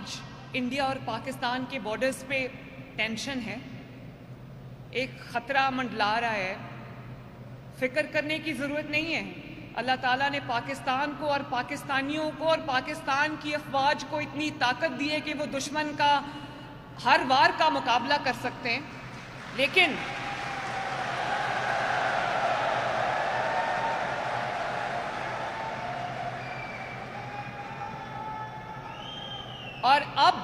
آج انڈیا اور پاکستان کے بارڈرز پہ ٹینشن ہے، ایک خطرہ منڈلا رہا ہے، فکر کرنے کی ضرورت نہیں ہے۔ اللہ تعالیٰ نے پاکستان کو اور پاکستانیوں کو اور پاکستان کی افواج کو اتنی طاقت دی ہے کہ وہ دشمن کا ہر وار کا مقابلہ کر سکتے ہیں، لیکن اور اب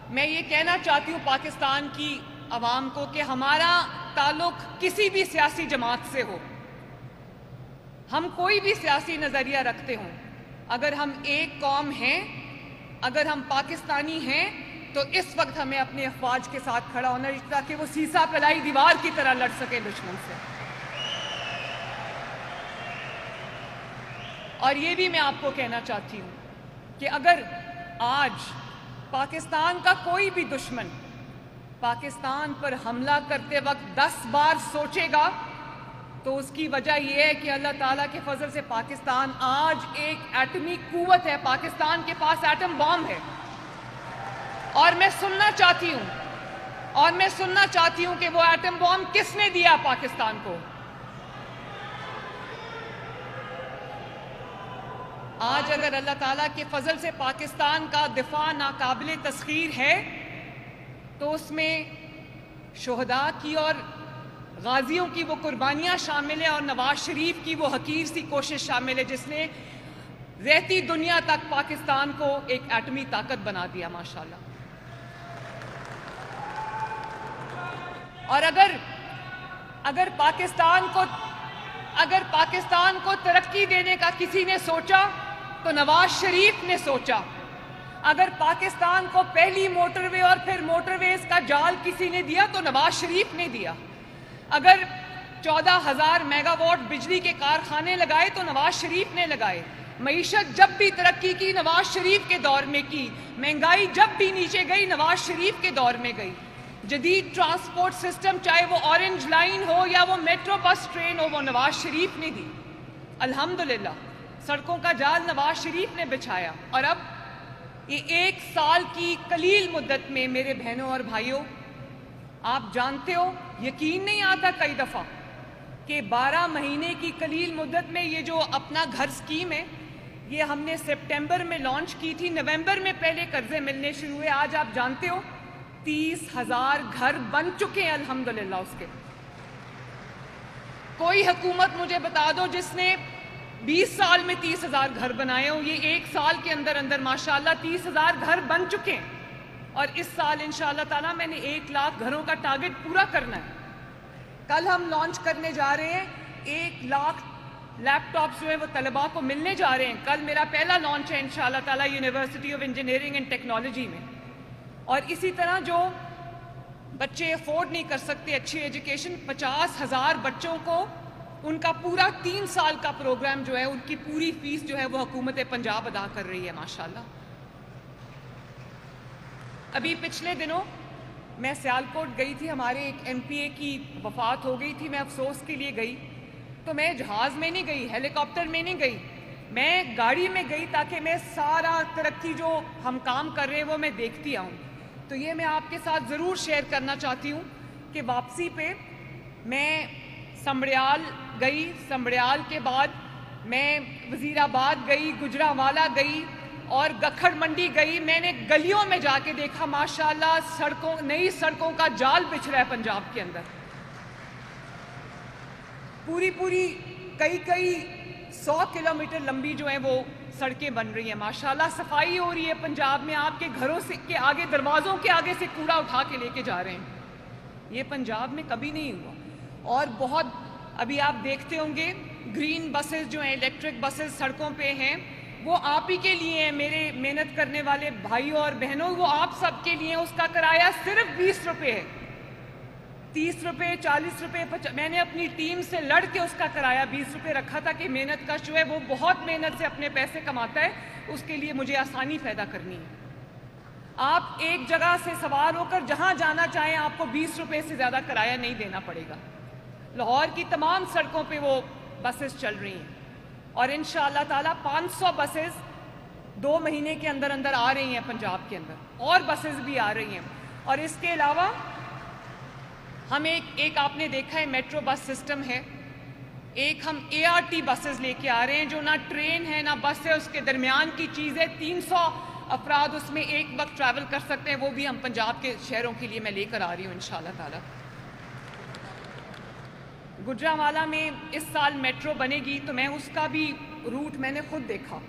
میں یہ کہنا چاہتی ہوں پاکستان کی عوام کو کہ ہمارا تعلق کسی بھی سیاسی جماعت سے ہو، ہم کوئی بھی سیاسی نظریہ رکھتے ہوں، اگر ہم ایک قوم ہیں، اگر ہم پاکستانی ہیں تو اس وقت ہمیں اپنے افواج کے ساتھ کھڑا ہونا ہے تاکہ وہ سیسا پلائی دیوار کی طرح لڑ سکے دشمن سے۔ اور یہ بھی میں آپ کو کہنا چاہتی ہوں کہ اگر آج پاکستان کا کوئی بھی دشمن پاکستان پر حملہ کرتے وقت 10 بار سوچے گا تو اس کی وجہ یہ ہے کہ اللہ تعالیٰ کے فضل سے پاکستان آج ایک ایٹمی قوت ہے، پاکستان کے پاس ایٹم بام ہے۔ اور میں سننا چاہتی ہوں کہ وہ ایٹم بام کس نے دیا پاکستان کو؟ آج اگر اللہ تعالیٰ کے فضل سے پاکستان کا دفاع ناقابل تسخیر ہے تو اس میں شہداء کی اور غازیوں کی وہ قربانیاں شامل ہیں اور نواز شریف کی وہ حقیر سی کوشش شامل ہے جس نے رہتی دنیا تک پاکستان کو ایک ایٹمی طاقت بنا دیا ماشاءاللہ۔ اور اگر پاکستان کو ترقی دینے کا کسی نے سوچا تو نواز شریف نے سوچا، اگر پاکستان کو پہلی موٹر وے اور پھر موٹر ویز کا جال کسی نے دیا تو نواز شریف نے دیا، اگر 14,000 میگا واٹ بجلی کے کارخانے لگائے تو نواز شریف نے لگائے، معیشت جب بھی ترقی کی نواز شریف کے دور میں کی، مہنگائی جب بھی نیچے گئی نواز شریف کے دور میں گئی، جدید ٹرانسپورٹ سسٹم چاہے وہ اورنج لائن ہو یا وہ میٹرو بس ٹرین ہو وہ نواز شریف نے دی، الحمدللہ سڑکوں کا جال نواز شریف نے بچھایا۔ اور اب یہ 1 سال کی قلیل مدت میں میرے بہنوں اور بھائیوں، آپ جانتے ہو یقین نہیں آتا کئی دفعہ کہ 12 مہینے کی قلیل مدت میں یہ جو اپنا گھر سکیم ہے یہ ہم نے سپٹمبر میں لانچ کی تھی، نومبر میں پہلے قرضے ملنے شروع ہوئے، آج آپ جانتے ہو 30,000 گھر بن چکے ہیں الحمدللہ۔ اس کے کوئی حکومت مجھے بتا دو جس نے 20 سال میں 30,000 گھر بنائے ہوں، یہ 1 سال کے اندر ماشاءاللہ 30,000 گھر بن چکے ہیں۔ اور اس سال انشاءاللہ تعالیٰ میں نے 1 لاکھ گھروں کا ٹارگٹ پورا کرنا ہے۔ کل ہم لانچ کرنے جا رہے ہیں 1 لاکھ لیپ ٹاپس جو ہیں وہ طلباء کو ملنے جا رہے ہیں، کل میرا پہلا لانچ ہے انشاءاللہ تعالیٰ university of engineering and technology میں۔ اور اسی طرح جو بچے افورڈ نہیں کر سکتے اچھی ایجوکیشن، 50,000 بچوں کو ان کا پورا 3 سال کا پروگرام جو ہے ان کی پوری فیس جو ہے وہ حکومت پنجاب ادا کر رہی ہے ماشاءاللہ۔ ابھی پچھلے دنوں میں سیالکوٹ گئی تھی، ہمارے ایک ایم پی اے کی وفات ہو گئی تھی، میں افسوس کے لیے گئی تو میں جہاز میں نہیں گئی، ہیلی کاپٹر میں نہیں گئی، میں گاڑی میں گئی تاکہ میں سارا ترقی جو ہم کام کر رہے ہیں وہ میں دیکھتی آؤں۔ تو یہ میں آپ کے ساتھ ضرور شیئر کرنا چاہتی ہوں کہ واپسی پہ میں سمبڑیال گئی، سمبڑیال کے بعد میں وزیر آباد گئی، گجرانوالہ گئی اور گکھڑ منڈی گئی، میں نے گلیوں میں جا کے دیکھا ماشاءاللہ نئی سڑکوں کا جال بچھ رہا ہے پنجاب کے اندر، پوری کئی 100 کلومیٹر لمبی جو ہیں وہ سڑکیں بن رہی ہیں ماشاءاللہ، صفائی ہو رہی ہے پنجاب میں، آپ کے گھروں کے آگے دروازوں کے آگے سے کوڑا اٹھا کے لے کے جا رہے ہیں، یہ پنجاب میں کبھی نہیں ہوا۔ اور بہت ابھی آپ دیکھتے ہوں گے گرین بسز جو ہیں، الیکٹرک بسز سڑکوں پہ ہیں، وہ آپ ہی کے لیے ہیں میرے محنت کرنے والے بھائیوں اور بہنوں، وہ آپ سب کے لیے، اس کا کرایہ صرف 20 روپے ہے، 30 روپے 40 روپے میں نے اپنی ٹیم سے لڑ کے اس کا کرایہ 20 روپے رکھا تھا کہ محنت کش جو ہے وہ بہت محنت سے اپنے پیسے کماتا ہے، اس کے لیے مجھے آسانی پیدا کرنی ہے۔ آپ ایک جگہ سے سوار ہو کر جہاں جانا چاہیں آپ کو 20 روپے سے زیادہ کرایہ نہیں دینا پڑے گا۔ لاہور کی تمام سڑکوں پہ وہ بسز چل رہی ہیں اور انشاءاللہ تعالیٰ 500 بسز 2 مہینے کے اندر اندر آ رہی ہیں پنجاب کے اندر، اور بسز بھی آ رہی ہیں. اور اس کے علاوہ ہم ایک آپ نے دیکھا ہے میٹرو بس سسٹم ہے، ایک ہم ART بسز لے کے آ رہے ہیں جو نہ ٹرین ہے نہ بس ہے، اس کے درمیان کی چیز ہے. 300 افراد اس میں ایک وقت ٹریول کر سکتے ہیں، وہ بھی ہم پنجاب کے شہروں کے لیے میں لے کر آ رہی ہوں انشاءاللہ تعالی. گجرانوالہ میں اس سال میٹرو بنے گی تو میں اس کا بھی روٹ میں نے خود دیکھا،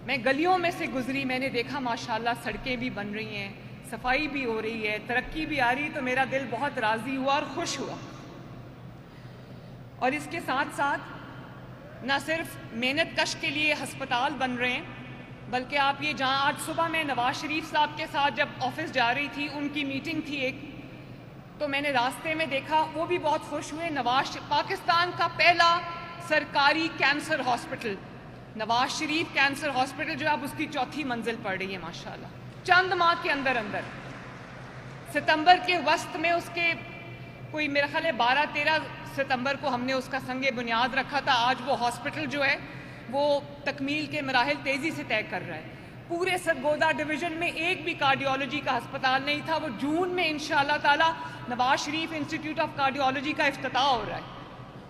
میں گلیوں میں سے گزری، میں نے دیکھا ماشاءاللہ سڑکیں بھی بن رہی ہیں، صفائی بھی ہو رہی ہے، ترقی بھی آ رہی، تو میرا دل بہت راضی ہوا اور خوش ہوا. اور اس کے ساتھ ساتھ نہ صرف محنت کش کے لیے ہسپتال بن رہے ہیں، بلکہ آپ یہ جہاں آج صبح میں نواز شریف صاحب کے ساتھ جب آفس جا رہی تھی، ان کی میٹنگ تھی ایک، تو میں نے راستے میں دیکھا، وہ بھی بہت خوش ہوئے. پاکستان کا پہلا سرکاری cancer hospital Nawaz Sharif cancer hospital, جو اب اس کی 4تھی منزل پڑ رہی ہے ماشاءاللہ، چند ماہ کے اندر اندر. ستمبر کے وسط میں اس کے کوئی میرا خیال ہے 12-13 ستمبر کو ہم نے اس کا سنگ بنیاد رکھا تھا. آج وہ ہاسپٹل جو ہے وہ تکمیل کے مراحل تیزی سے طے کر رہا ہے. پورے سرگودا ڈویژن میں ایک بھی کارڈیولوجی کا ہسپتال نہیں تھا، وہ جون میں انشاءاللہ تعالی Nawaz Sharif institute of cardiology کا افتتاح ہو رہا ہے.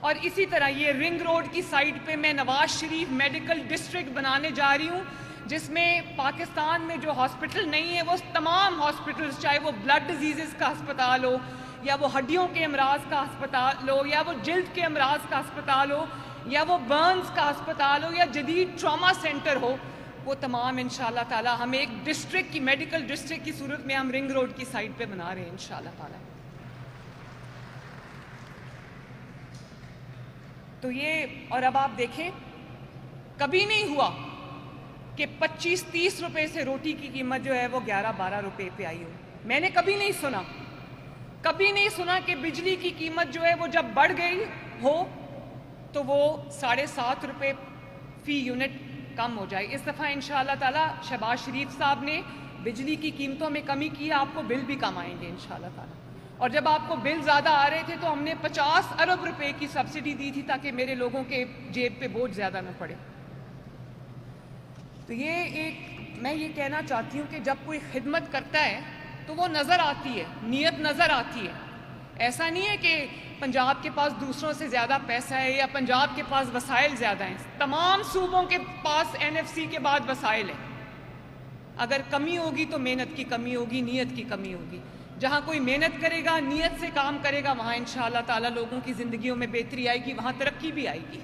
اور اسی طرح یہ رنگ روڈ کی سائٹ پہ میں نواز شریف میڈیکل ڈسٹرکٹ بنانے جا رہی ہوں، جس میں پاکستان میں جو ہاسپٹل نہیں ہے وہ تمام ہاسپٹلز، چاہے وہ بلڈ ڈیزیزز کا ہسپتال ہو، یا وہ ہڈیوں کے امراض کا ہسپتال ہو، یا وہ جلد کے امراض کا ہسپتال ہو، یا وہ برنز کا ہسپتال ہو، یا جدید ٹراما سینٹر ہو، وہ تمام انشاءاللہ تعالی ہم ایک ڈسٹرکٹ کی میڈیکل ڈسٹرکٹ کی صورت میں ہم رنگ روڈ کی سائٹ پہ بنا رہے ہیں انشاءاللہ تعالی. تو یہ، اور اب آپ دیکھیں، کبھی نہیں ہوا کہ 25-30 روپے سے روٹی کی قیمت جو ہے وہ 11-12 روپے پہ آئی ہو. میں نے کبھی نہیں سنا کہ بجلی کی قیمت جو ہے وہ جب بڑھ گئی ہو تو وہ 7.5 روپے فی یونٹ کم ہو جائے. اس دفعہ انشاءاللہ تعالی شہباز شریف صاحب نے بجلی کی قیمتوں میں کمی کی، آپ کو بل بھی کم آئیں گے انشاءاللہ تعالی. اور جب آپ کو بل زیادہ آ رہے تھے تو ہم نے 50 ارب روپے کی سبسڈی دی تھی تاکہ میرے لوگوں کے جیب پہ بوجھ زیادہ نہ پڑے. تو میں یہ کہنا چاہتی ہوں کہ جب کوئی خدمت کرتا ہے تو وہ نظر آتی ہے، نیت نظر آتی ہے. ایسا نہیں ہے کہ پنجاب کے پاس دوسروں سے زیادہ پیسہ ہے یا پنجاب کے پاس وسائل زیادہ ہیں. تمام صوبوں کے پاس NFC کے بعد وسائل ہیں. اگر کمی ہوگی تو محنت کی کمی ہوگی، نیت کی کمی ہوگی. جہاں کوئی محنت کرے گا، نیت سے کام کرے گا، وہاں انشاءاللہ تعالی لوگوں کی زندگیوں میں بہتری آئے گی، وہاں ترقی بھی آئے گی.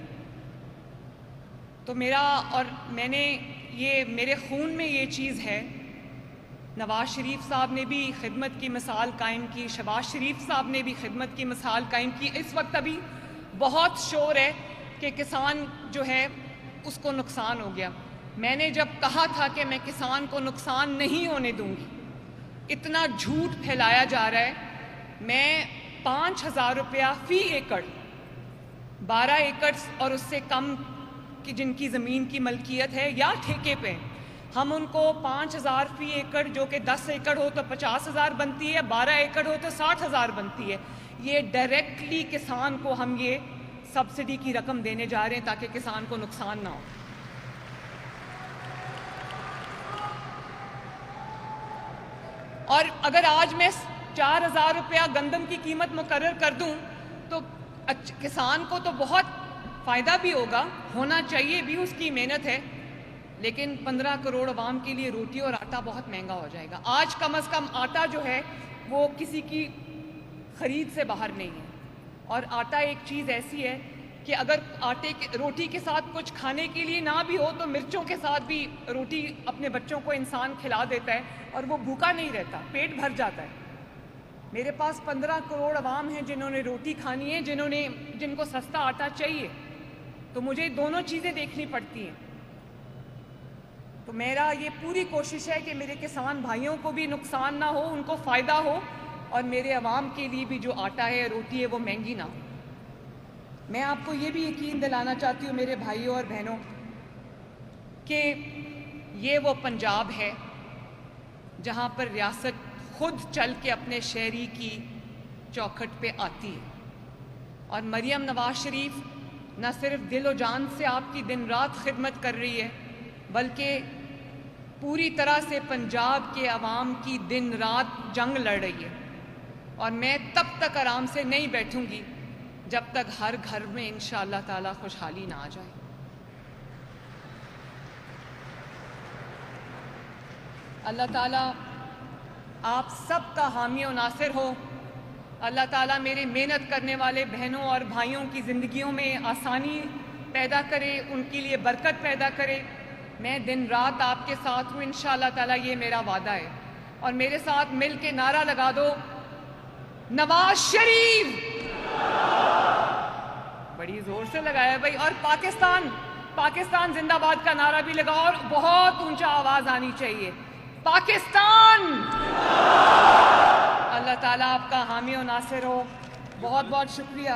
تو میرے خون میں یہ چیز ہے. نواز شریف صاحب نے بھی خدمت کی مثال قائم کی، شہباز شریف صاحب نے بھی خدمت کی مثال قائم کی. اس وقت ابھی بہت شور ہے کہ کسان جو ہے اس کو نقصان ہو گیا. میں نے جب کہا تھا کہ میں کسان کو نقصان نہیں ہونے دوں گی، اتنا جھوٹ پھیلایا جا رہا ہے. میں 5,000 روپیہ فی ایکڑ، 12 ایکڑ اور اس سے کم کی جن کی زمین کی ملکیت ہے یا ٹھیکے پہ، ہم ان کو 5,000 فی ایکڑ، جو کہ 10 ایکڑ ہو تو 50,000 بنتی ہے، 12 ایکڑ ہو تو 60,000 بنتی ہے. یہ ڈائریکٹلی کسان کو ہم یہ سبسڈی کی رقم دینے جا رہے ہیں تاکہ کسان کو نقصان نہ ہو. اور اگر آج میں 4,000 روپیہ گندم کی قیمت مقرر کر دوں تو کسان کو تو بہت فائدہ بھی ہوگا، ہونا چاہیے بھی، اس کی محنت ہے. لیکن 15 کروڑ عوام کے لیے روٹی اور آٹا بہت مہنگا ہو جائے گا. آج کم از کم آٹا جو ہے وہ کسی کی خرید سے باہر نہیں ہے. اور آٹا ایک چیز ایسی ہے کہ اگر روٹی کے ساتھ کچھ کھانے کے لیے نہ بھی ہو تو مرچوں کے ساتھ بھی روٹی اپنے بچوں کو انسان کھلا دیتا ہے اور وہ بھوکا نہیں رہتا، پیٹ بھر جاتا ہے. میرے پاس 15 کروڑ عوام ہیں جنہوں نے روٹی کھانی ہے، جن کو سستا آٹا چاہیے. تو مجھے دونوں چیزیں دیکھنی پڑتی ہیں. تو میرا یہ پوری کوشش ہے کہ میرے کسان بھائیوں کو بھی نقصان نہ ہو، ان کو فائدہ ہو، اور میرے عوام کے لیے بھی جو آٹا ہے، روٹی ہے، وہ مہنگی نہ ہو. میں آپ کو یہ بھی یقین دلانا چاہتی ہوں میرے بھائیوں اور بہنوں کہ یہ وہ پنجاب ہے جہاں پر ریاست خود چل کے اپنے شہری کی چوکھٹ پہ آتی ہے. اور مریم نواز شریف نہ صرف دل و جان سے آپ کی دن رات خدمت کر رہی ہے، بلکہ پوری طرح سے پنجاب کے عوام کی دن رات جنگ لڑ رہی ہے، اور میں تب تک آرام سے نہیں بیٹھوں گی جب تک ہر گھر میں انشاءاللہ تعالی خوشحالی نہ آ جائے۔ اللہ تعالیٰ آپ سب کا حامی و ناصر ہو۔ اللہ تعالیٰ میرے محنت کرنے والے بہنوں اور بھائیوں کی زندگیوں میں آسانی پیدا کرے، ان کے لیے برکت پیدا کرے۔ میں دن رات آپ کے ساتھ ہوں انشاءاللہ تعالیٰ، یہ میرا وعدہ ہے۔ اور میرے ساتھ مل کے نعرہ لگا دو، نواز شریف! بڑی زور سے لگایا بھائی۔ اور پاکستان زندہ باد کا نعرہ بھی لگاؤ، اور بہت اونچا آواز آنی چاہیے، پاکستان! اللہ تعالیٰ آپ کا حامی و ناصر ہو۔ بہت بہت شکریہ۔